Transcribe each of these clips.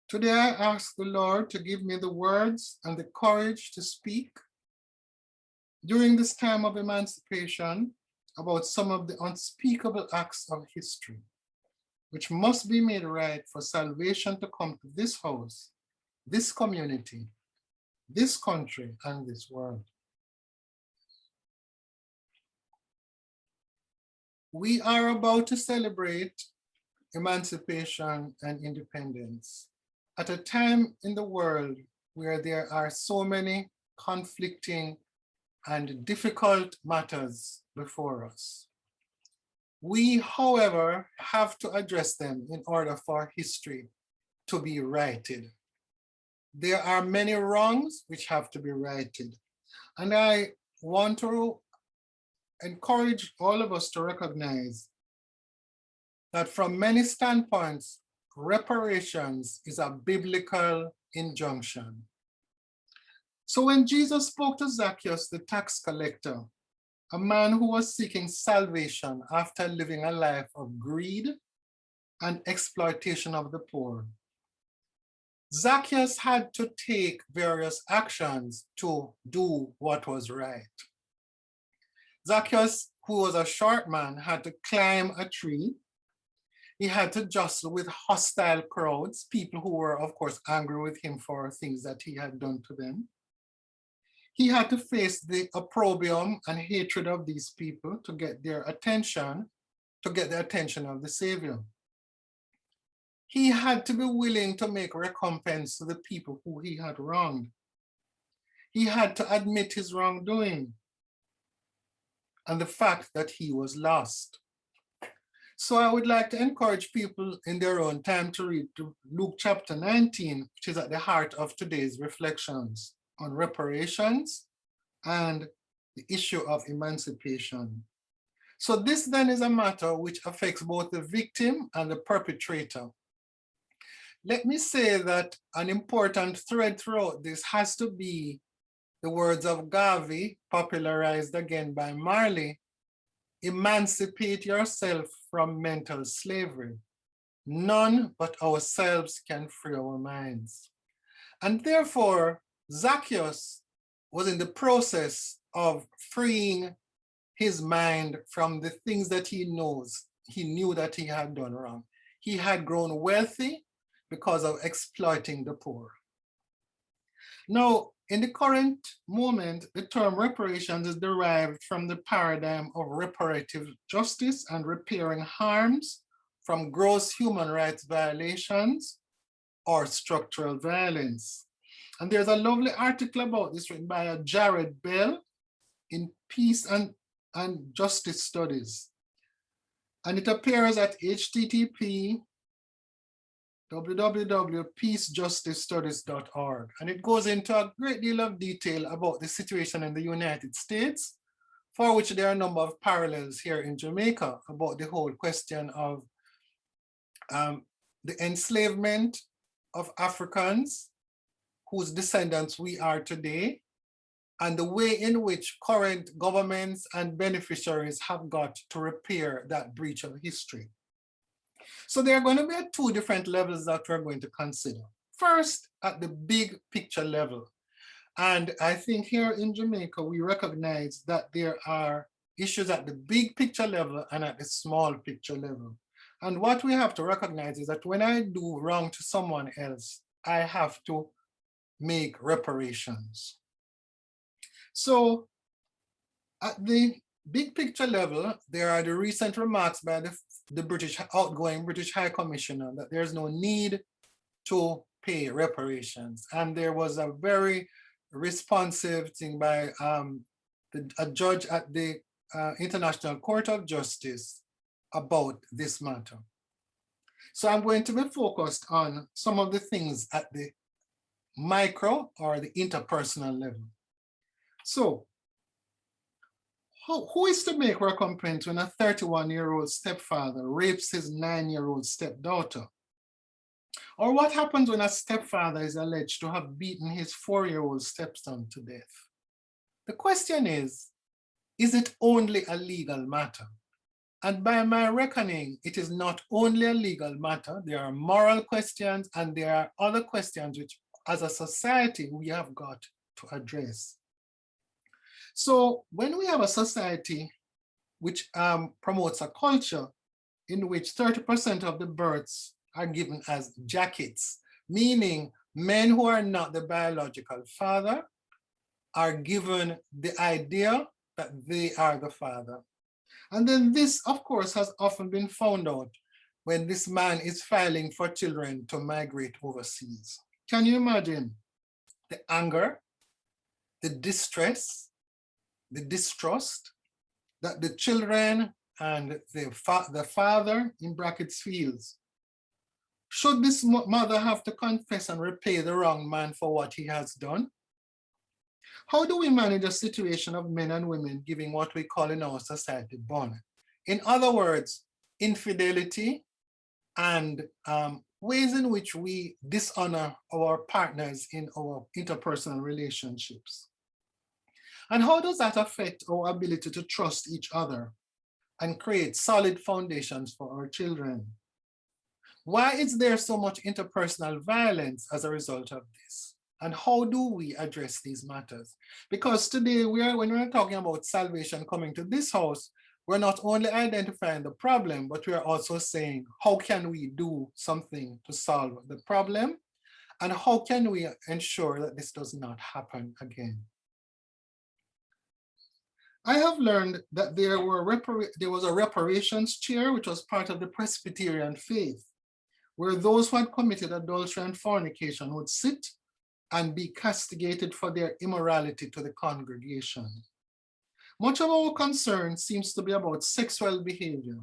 Today I ask the Lord to give me the words and the courage to speak during this time of emancipation about some of the unspeakable acts of history, which must be made right for salvation to come to this house, this community, this country, and this world. We are about to celebrate emancipation and independence at a time in the world where there are so many conflicting and difficult matters before us. We, however, have to address them in order for history to be righted. There are many wrongs which have to be righted. And I want to encourage all of us to recognize that from many standpoints, reparations is a biblical injunction. So when Jesus spoke to Zacchaeus, the tax collector, a man who was seeking salvation after living a life of greed and exploitation of the poor, Zacchaeus had to take various actions to do what was right. Zacchaeus, who was a short man, had to climb a tree. He had to jostle with hostile crowds, people who were, of course, angry with him for things that he had done to them. He had to face the opprobrium and hatred of these people to get their attention, to get the attention of the Savior. He had to be willing to make recompense to the people who he had wronged. He had to admit his wrongdoing and the fact that he was lost. So I would like to encourage people in their own time to read Luke chapter 19, which is at the heart of today's reflections on reparations and the issue of emancipation. So this then is a matter which affects both the victim and the perpetrator. Let me say that an important thread throughout this has to be the words of Garvey, popularized again by Marley: emancipate yourself from mental slavery. None but ourselves can free our minds. And therefore, Zacchaeus was in the process of freeing his mind from the things that he knew that he had done wrong. He had grown wealthy because of exploiting the poor. Now, in the current moment, the term reparations is derived from the paradigm of reparative justice and repairing harms from gross human rights violations or structural violence. And there's a lovely article about this written by Jared Bell in Peace and Justice Studies. And it appears at http://www.peacejusticestudies.org. And it goes into a great deal of detail about the situation in the United States, for which there are a number of parallels here in Jamaica about the whole question of the enslavement of Africans whose descendants we are today, and the way in which current governments and beneficiaries have got to repair that breach of history. So there are going to be two different levels that we're going to consider. First, at the big picture level. And I think here in Jamaica, we recognize that there are issues at the big picture level and at the small picture level. And what we have to recognize is that when I do wrong to someone else, I have to make reparations. So at the big picture level, there are the recent remarks by the outgoing British High Commissioner that there's no need to pay reparations. And there was a very responsive thing by a judge at the International Court of Justice about this matter. So I'm going to be focused on some of the things at the micro or the interpersonal level. So who is to make recompense when a 31-year-old stepfather rapes his 9-year-old stepdaughter? Or what happens when a stepfather is alleged to have beaten his 4-year-old stepson to death? The question is it only a legal matter? And by my reckoning, it is not only a legal matter, there are moral questions and there are other questions which as a society we have got to address. So when we have a society which promotes a culture in which 30% of the births are given as jackets, meaning men who are not the biological father are given the idea that they are the father. And then this, of course, has often been found out when this man is filing for children to migrate overseas. Can you imagine the anger, the distress, the distrust that the children and the father in brackets feels? Should this mother have to confess and repay the wrong man for what he has done? How do we manage a situation of men and women giving what we call in our society bond? In other words, infidelity and ways in which we dishonor our partners in our interpersonal relationships. And how does that affect our ability to trust each other and create solid foundations for our children? Why is there so much interpersonal violence as a result of this? And how do we address these matters? Because today, when we're talking about salvation coming to this house, we're not only identifying the problem, but we are also saying, how can we do something to solve the problem? And how can we ensure that this does not happen again? I have learned that there was a reparations chair, which was part of the Presbyterian faith, where those who had committed adultery and fornication would sit and be castigated for their immorality to the congregation. Much of our concern seems to be about sexual behavior,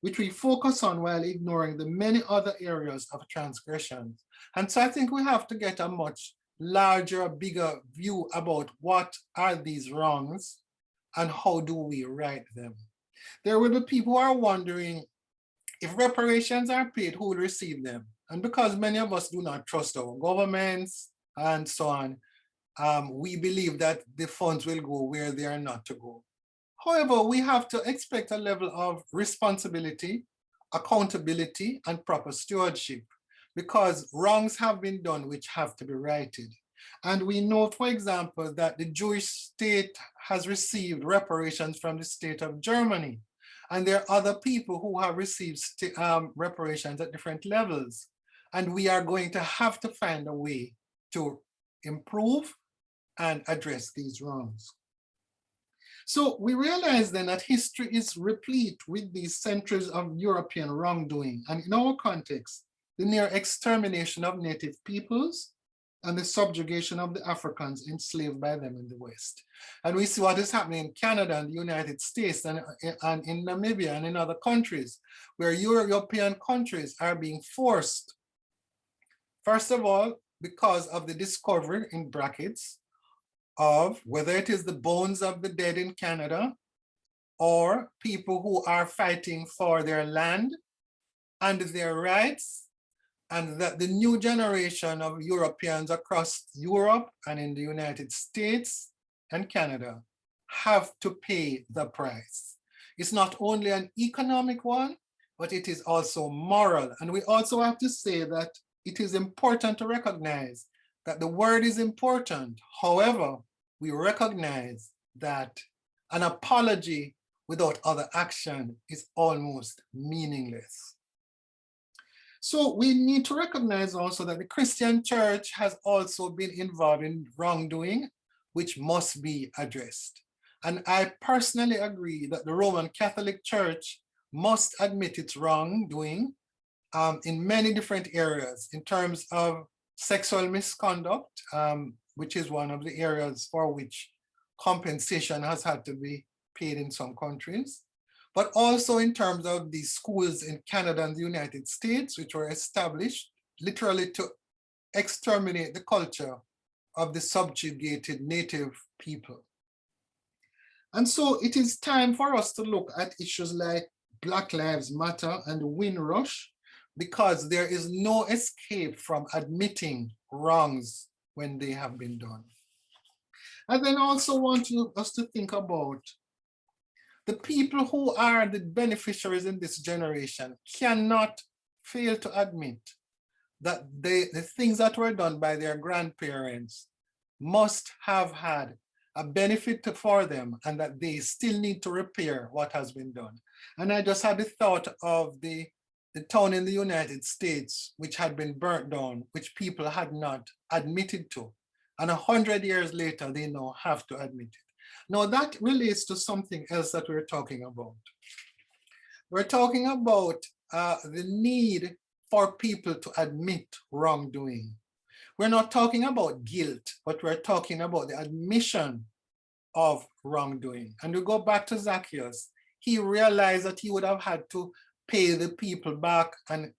which we focus on while ignoring the many other areas of transgressions. And so I think we have to get a much larger, bigger view about what are these wrongs and how do we right them. There will be people who are wondering, if reparations are paid, who will receive them? And because many of us do not trust our governments and so on, we believe that the funds will go where they are not to go. However, we have to expect a level of responsibility, accountability, and proper stewardship, because wrongs have been done which have to be righted. And we know, for example, that the Jewish state has received reparations from the state of Germany. And there are other people who have received reparations at different levels. And we are going to have to find a way to improve and address these wrongs. So we realize then that history is replete with these centuries of European wrongdoing. And in our context, the near extermination of native peoples and the subjugation of the Africans enslaved by them in the West. And we see what is happening in Canada and the United States and in Namibia and in other countries where European countries are being forced, first of all, because of the discovery, in brackets, of whether it is the bones of the dead in Canada or people who are fighting for their land and their rights, and that the new generation of Europeans across Europe and in the United States and Canada have to pay the price. It's not only an economic one, but it is also moral. And we also have to say that it is important to recognize that the word is important. However, we recognize that an apology without other action is almost meaningless. So we need to recognize also that the Christian church has also been involved in wrongdoing, which must be addressed. And I personally agree that the Roman Catholic Church must admit its wrongdoing in many different areas in terms of sexual misconduct, which is one of the areas for which compensation has had to be paid in some countries, but also in terms of the schools in Canada and the United States, which were established literally to exterminate the culture of the subjugated native people. And so it is time for us to look at issues like Black Lives Matter and Windrush, because there is no escape from admitting wrongs when they have been done. I then also want us to think about The people who are the beneficiaries in this generation cannot fail to admit that the things that were done by their grandparents must have had a benefit for them, and that they still need to repair what has been done. And I just had the thought of the town in the United States which had been burnt down, which people had not admitted to. And 100 years later, they now have to admit it. Now that relates to something else that we're talking about. We're talking about the need for people to admit wrongdoing. We're not talking about guilt, but we're talking about the admission of wrongdoing. And we go back to Zacchaeus. He realized that he would have had to pay the people back, and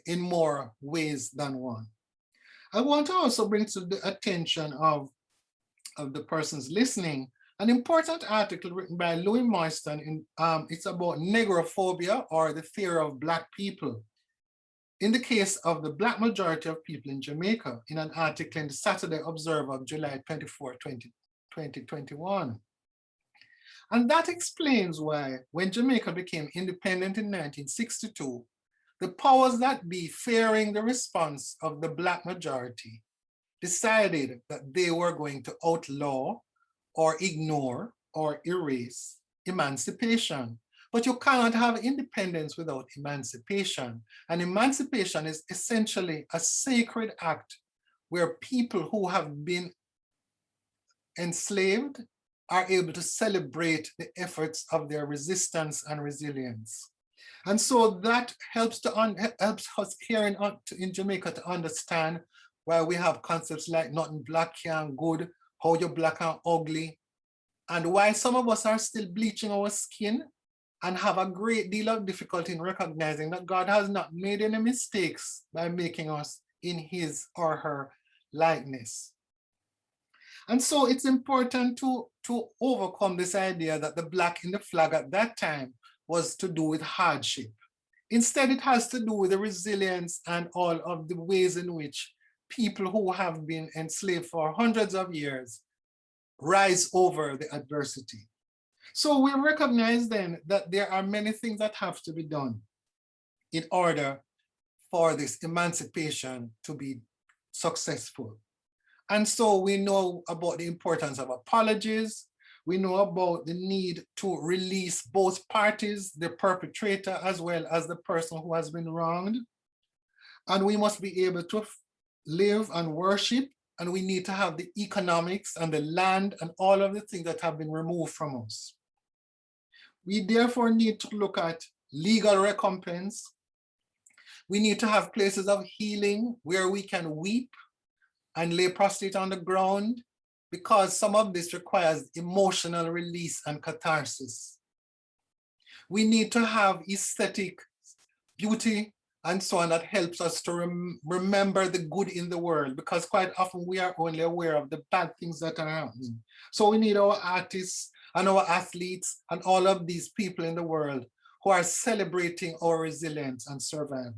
in more ways than one. I want to also bring to the attention of the persons listening an important article written by Louis Marston. It's about negrophobia, or the fear of Black people, in the case of the Black majority of people in Jamaica, in an article in the Saturday Observer of July 24, 2021. And that explains why, when Jamaica became independent in 1962, the powers that be, fearing the response of the Black majority, decided that they were going to outlaw or ignore or erase emancipation. But you cannot have independence without emancipation. And emancipation is essentially a sacred act where people who have been enslaved are able to celebrate the efforts of their resistance and resilience. And so that helps us here in Jamaica to understand why we have concepts like nothing black and good, how you're black and ugly, and why some of us are still bleaching our skin and have a great deal of difficulty in recognizing that God has not made any mistakes by making us in his or her likeness. And so it's important to overcome this idea that the Black in the flag at that time was to do with hardship. Instead, it has to do with the resilience and all of the ways in which people who have been enslaved for hundreds of years rise over the adversity. So we recognize then that there are many things that have to be done in order for this emancipation to be successful. And so we know about the importance of apologies. We know about the need to release both parties, the perpetrator as well as the person who has been wronged. And we must be able to live and worship, and we need to have the economics and the land and all of the things that have been removed from us. We therefore need to look at legal recompense. We need to have places of healing where we can weep and lay prostrate on the ground, because some of this requires emotional release and catharsis. We need to have aesthetic beauty and so on that helps us to remember the good in the world, because quite often we are only aware of the bad things that are happening. So we need our artists and our athletes and all of these people in the world who are celebrating our resilience and survival.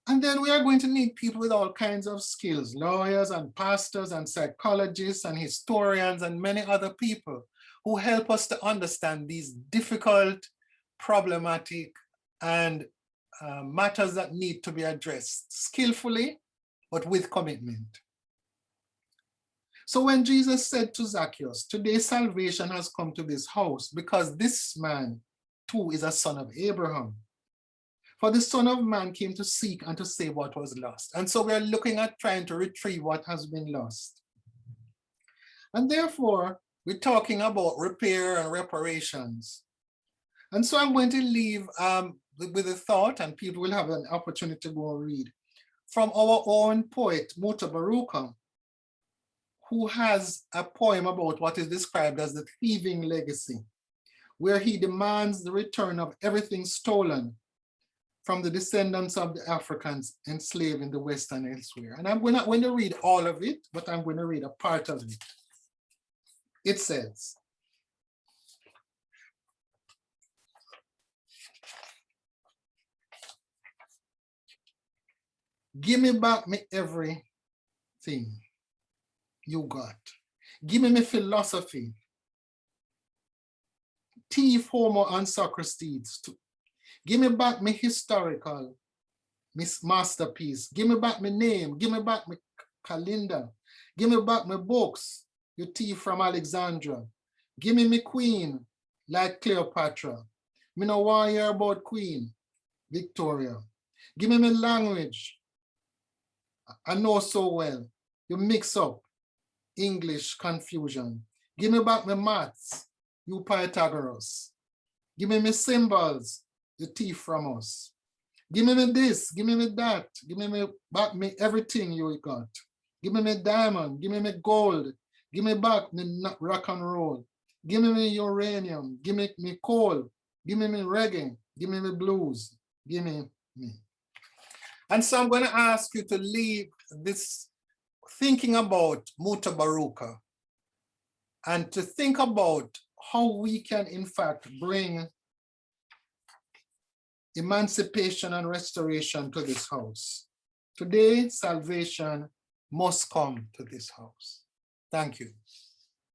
And then we are going to need people with all kinds of skills, lawyers and pastors and psychologists and historians and many other people who help us to understand these difficult, problematic, and matters that need to be addressed skillfully, but with commitment. So when Jesus said to Zacchaeus, "Today salvation has come to this house, because this man too is a son of Abraham. For the Son of Man came to seek and to save what was lost." And so we're looking at trying to retrieve what has been lost. And therefore, we're talking about repair and reparations. And so I'm going to leave with a thought, and people will have an opportunity to go and read, from our own poet, Muta Baruka, who has a poem about what is described as the thieving legacy, where he demands the return of everything stolen from the descendants of the Africans enslaved in the West and elsewhere. And I'm not going to read all of it, but I'm going to read a part of it. It says, "Give me back me everything you got. Give me my philosophy. thief, Homo, and Socrates. Give me back my historical masterpiece. Give me back my name. Give me back my calendar. Give me back my books, you thief from Alexandria. Give me my queen, like Cleopatra. Me no want hear about Queen Victoria. Give me my language. I know so well. You mix up English confusion. Give me back my maths, you Pythagoras. Give me my symbols, you thief from us. Give me this, give me that, give me back me everything you got. Give me diamond, give me gold, give me back me rock and roll. Give me uranium, give me coal, give me reggae, give me blues, give me. And so I'm going to ask you to leave this thinking about Mutabaruka and to think about how we can, in fact, bring emancipation and restoration to this house. Today, salvation must come to this house. Thank you.